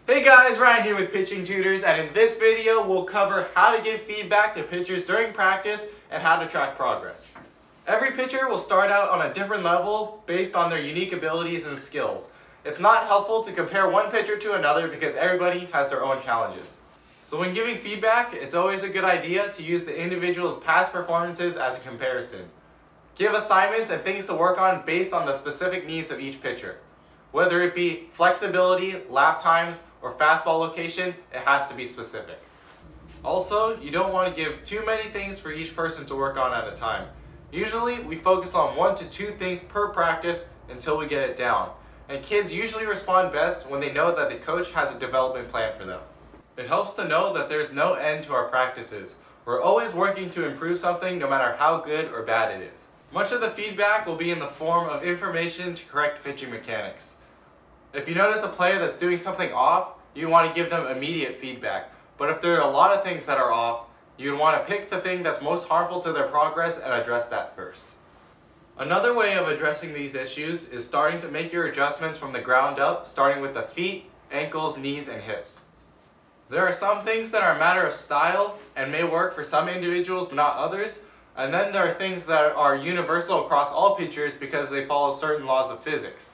Hey guys, Ryan here with Pitching Tutors, and in this video we'll cover how to give feedback to pitchers during practice and how to track progress. Every pitcher will start out on a different level based on their unique abilities and skills. It's not helpful to compare one pitcher to another because everybody has their own challenges. So when giving feedback, it's always a good idea to use the individual's past performances as a comparison. Give assignments and things to work on based on the specific needs of each pitcher. Whether it be flexibility, lap times, or fastball location, it has to be specific. Also, you don't want to give too many things for each person to work on at a time. Usually, we focus on 1 to 2 things per practice until we get it down. And kids usually respond best when they know that the coach has a development plan for them. It helps to know that there's no end to our practices. We're always working to improve something no matter how good or bad it is. Much of the feedback will be in the form of information to correct pitching mechanics. If you notice a player that's doing something off, you want to give them immediate feedback. But if there are a lot of things that are off, you'd want to pick the thing that's most harmful to their progress and address that first. Another way of addressing these issues is starting to make your adjustments from the ground up, starting with the feet, ankles, knees, and hips. There are some things that are a matter of style and may work for some individuals but not others, and then there are things that are universal across all pitchers because they follow certain laws of physics.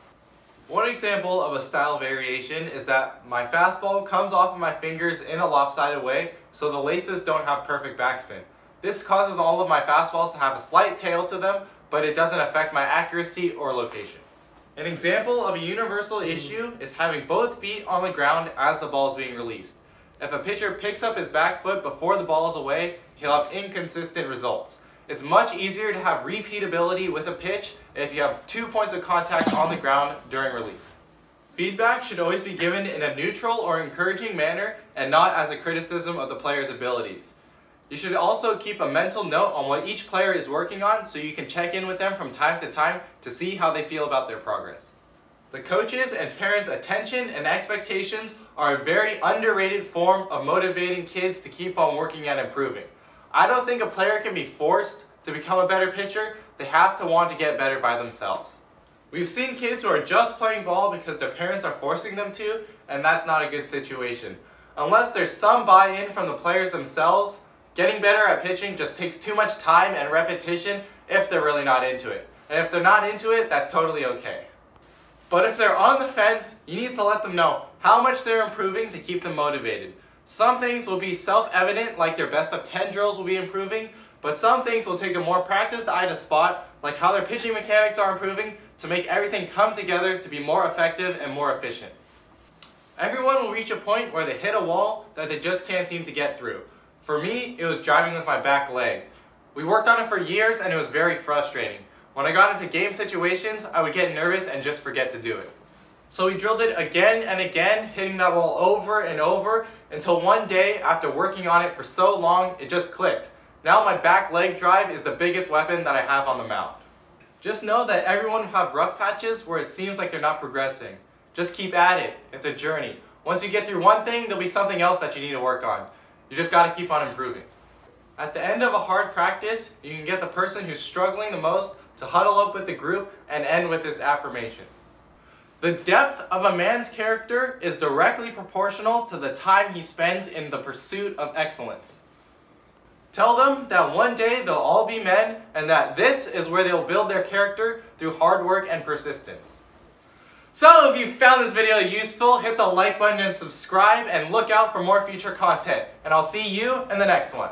One example of a style variation is that my fastball comes off of my fingers in a lopsided way so the laces don't have perfect backspin. This causes all of my fastballs to have a slight tail to them, but it doesn't affect my accuracy or location. An example of a universal issue is having both feet on the ground as the ball is being released. If a pitcher picks up his back foot before the ball is away, he'll have inconsistent results. It's much easier to have repeatability with a pitch if you have 2 points of contact on the ground during release. Feedback should always be given in a neutral or encouraging manner and not as a criticism of the player's abilities. You should also keep a mental note on what each player is working on so you can check in with them from time to time to see how they feel about their progress. The coaches' and parents' attention and expectations are a very underrated form of motivating kids to keep on working and improving. I don't think a player can be forced to become a better pitcher. They have to want to get better by themselves. We've seen kids who are just playing ball because their parents are forcing them to, and that's not a good situation. Unless there's some buy-in from the players themselves, getting better at pitching just takes too much time and repetition if they're really not into it. And if they're not into it, that's totally okay. But if they're on the fence, you need to let them know how much they're improving to keep them motivated. Some things will be self-evident, like their best of 10 drills will be improving, but some things will take a more practiced eye to spot, like how their pitching mechanics are improving, to make everything come together to be more effective and more efficient. Everyone will reach a point where they hit a wall that they just can't seem to get through. For me, it was driving with my back leg. We worked on it for years and it was very frustrating. When I got into game situations, I would get nervous and just forget to do it. So we drilled it again and again, hitting that wall over and over, until one day, after working on it for so long, it just clicked. Now my back leg drive is the biggest weapon that I have on the mound. Just know that everyone will have rough patches where it seems like they're not progressing. Just keep at it. It's a journey. Once you get through one thing, there'll be something else that you need to work on. You just gotta keep on improving. At the end of a hard practice, you can get the person who's struggling the most to huddle up with the group and end with this affirmation. The depth of a man's character is directly proportional to the time he spends in the pursuit of excellence. Tell them that one day they'll all be men and that this is where they'll build their character through hard work and persistence. So if you found this video useful, hit the like button and subscribe and look out for more future content. And I'll see you in the next one.